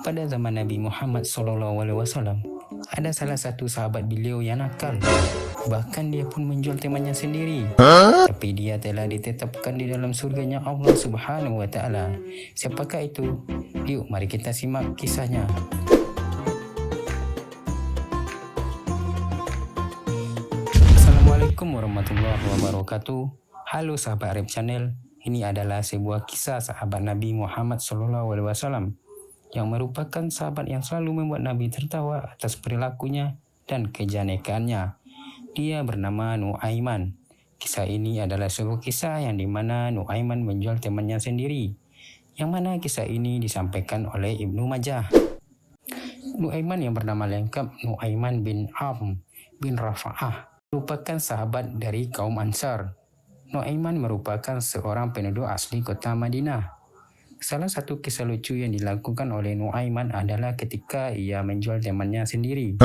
Pada zaman Nabi Muhammad SAW, ada salah satu sahabat beliau yang nakal. Bahkan dia pun menjual temannya sendiri. Tapi dia telah ditetapkan di dalam surganya Allah Subhanahu wa Ta'ala. Siapakah itu? Yuk, mari kita simak kisahnya. Assalamualaikum warahmatullahi wabarakatuh. Halo sahabat Arab Channel. Ini adalah sebuah kisah sahabat Nabi Muhammad SAW yang merupakan sahabat yang selalu membuat Nabi tertawa atas perilakunya dan kejanekaannya. Dia bernama Nuaiman. Kisah ini adalah sebuah kisah yang dimana Nuaiman menjual temannya sendiri, yang mana kisah ini disampaikan oleh Ibnu Majah. Nuaiman yang bernama lengkap Nuaiman bin Am bin Rafa'ah merupakan sahabat dari kaum Ansar. Nuaiman merupakan seorang penduduk asli kota Madinah. Salah satu kisah lucu yang dilakukan oleh Nuaiman adalah ketika ia menjual temannya sendiri.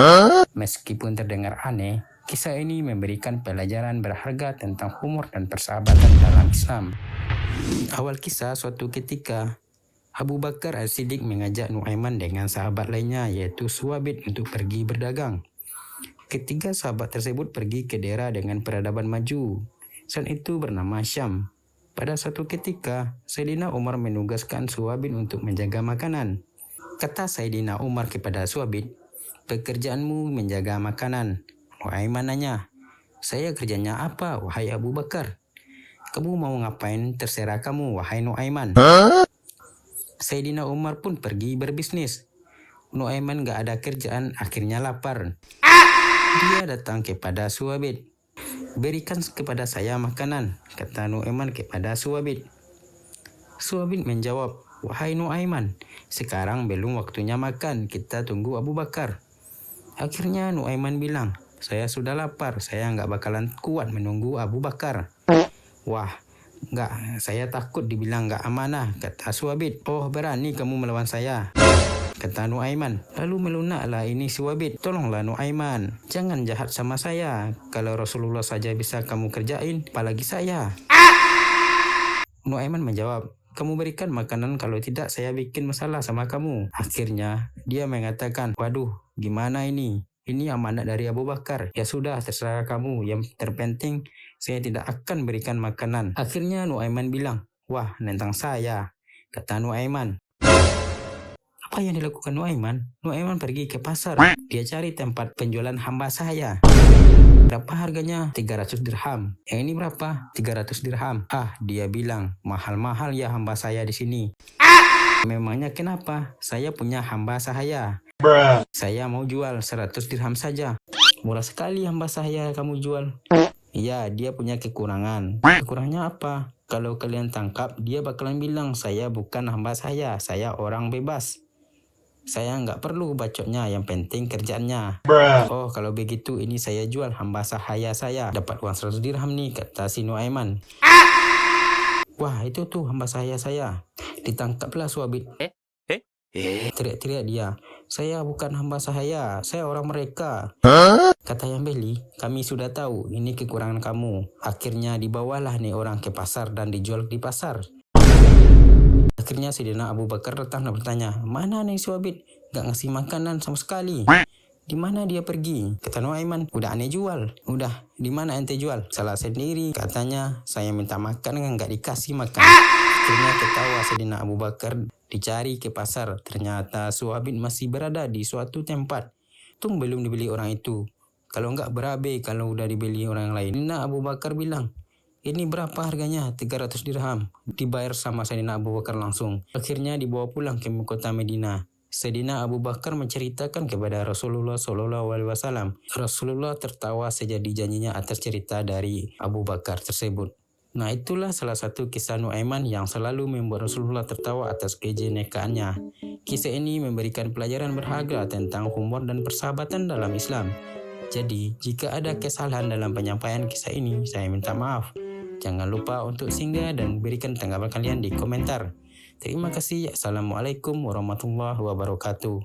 Meskipun terdengar aneh, kisah ini memberikan pelajaran berharga tentang humor dan persahabatan dalam Islam. Awal kisah, suatu ketika Abu Bakar As-Siddiq mengajak Nuaiman dengan sahabat lainnya yaitu Suwabit untuk pergi berdagang. Ketiga sahabat tersebut pergi ke daerah dengan peradaban maju. Saat itu bernama Syam. Pada suatu ketika, Sayyidina Umar menugaskan Suwabit untuk menjaga makanan. Kata Sayyidina Umar kepada Suwabit, "Pekerjaanmu menjaga makanan." Nuaiman nanya, "Saya kerjanya apa, wahai Abu Bakar?" "Kamu mau ngapain, terserah kamu, wahai Nuaiman." Sayyidina Umar pun pergi berbisnis. Nuaiman gak ada kerjaan, akhirnya lapar. Dia datang kepada Suwabit. "Berikan kepada saya makanan," kata Nuaiman kepada Suwabit. Suwabit menjawab, "Wahai Nuaiman, sekarang belum waktunya makan, kita tunggu Abu Bakar." Akhirnya Nuaiman bilang, "Saya sudah lapar, saya nggak bakalan kuat menunggu Abu Bakar." "Wah, nggak, saya takut dibilang nggak amanah," kata Suwabit. "Oh, berani kamu melawan saya?" kata Nuaiman. Lalu melunaklah ini Suwabit. "Tolonglah Nuaiman, jangan jahat sama saya. Kalau Rasulullah saja bisa kamu kerjain, apalagi saya." Nuaiman menjawab, "Kamu berikan makanan, kalau tidak saya bikin masalah sama kamu." Akhirnya dia mengatakan, "Waduh, gimana ini? Ini amanat dari Abu Bakar. Ya sudah, terserah kamu. Yang terpenting saya tidak akan berikan makanan." Akhirnya Nuaiman bilang, "Wah, nentang saya," kata Nuaiman. Apa yang dilakukan Nuaiman? Nuaiman pergi ke pasar. Dia cari tempat penjualan hamba sahaya. "Berapa harganya?" 300 dirham. "Yang ini berapa?" 300 dirham. Dia bilang, "Mahal-mahal ya hamba saya di sini." "Memangnya kenapa? Saya punya hamba sahaya. Saya mau jual 100 dirham saja." "Murah sekali hamba sahaya kamu jual." "Iya, dia punya kekurangan." "Kekurangannya apa?" "Kalau kalian tangkap, dia bakalan bilang saya bukan hamba saya orang bebas. Saya nggak perlu bacotnya, yang penting kerjaannya." "Oh, kalau begitu ini saya jual hamba sahaya saya. Dapat uang 100 dirham nih," kata si Nuaiman. "Wah, itu tuh hamba sahaya saya." Ditangkaplah Suwabit. Teriak-teriak dia, "Saya bukan hamba sahaya, saya orang mereka." Kata yang beli, "Kami sudah tahu, ini kekurangan kamu." Akhirnya dibawalah nih orang ke pasar dan dijual di pasar. Akhirnya Sayyidina Abu Bakar datang dan bertanya, "Mana nih Suwabit? Gak ngasih makanan sama sekali. Di mana dia pergi?" Kata Nuaiman, "Udah aneh jual." "Udah, di mana ente jual?" "Salah sendiri. Katanya saya minta makan kan gak dikasih makan." Akhirnya ketawa Sayyidina Abu Bakar, dicari ke pasar. Ternyata Suwabit masih berada di suatu tempat. Tung belum dibeli orang itu. Kalau nggak berabe kalau udah dibeli orang lain. Sayyidina Abu Bakar bilang, "Ini berapa harganya?" 300 dirham. Dibayar sama Sayyidina Abu Bakar langsung. Akhirnya dibawa pulang ke kota Madinah. Sayyidina Abu Bakar menceritakan kepada Rasulullah SAW. Rasulullah tertawa sejadi janjinya atas cerita dari Abu Bakar tersebut. Nah, itulah salah satu kisah Nuaiman yang selalu membuat Rasulullah tertawa atas kejenekaannya. Kisah ini memberikan pelajaran berharga tentang humor dan persahabatan dalam Islam. Jadi, jika ada kesalahan dalam penyampaian kisah ini, saya minta maaf. Jangan lupa untuk singgah dan berikan tanggapan kalian di komentar. Terima kasih. Assalamualaikum warahmatullahi wabarakatuh.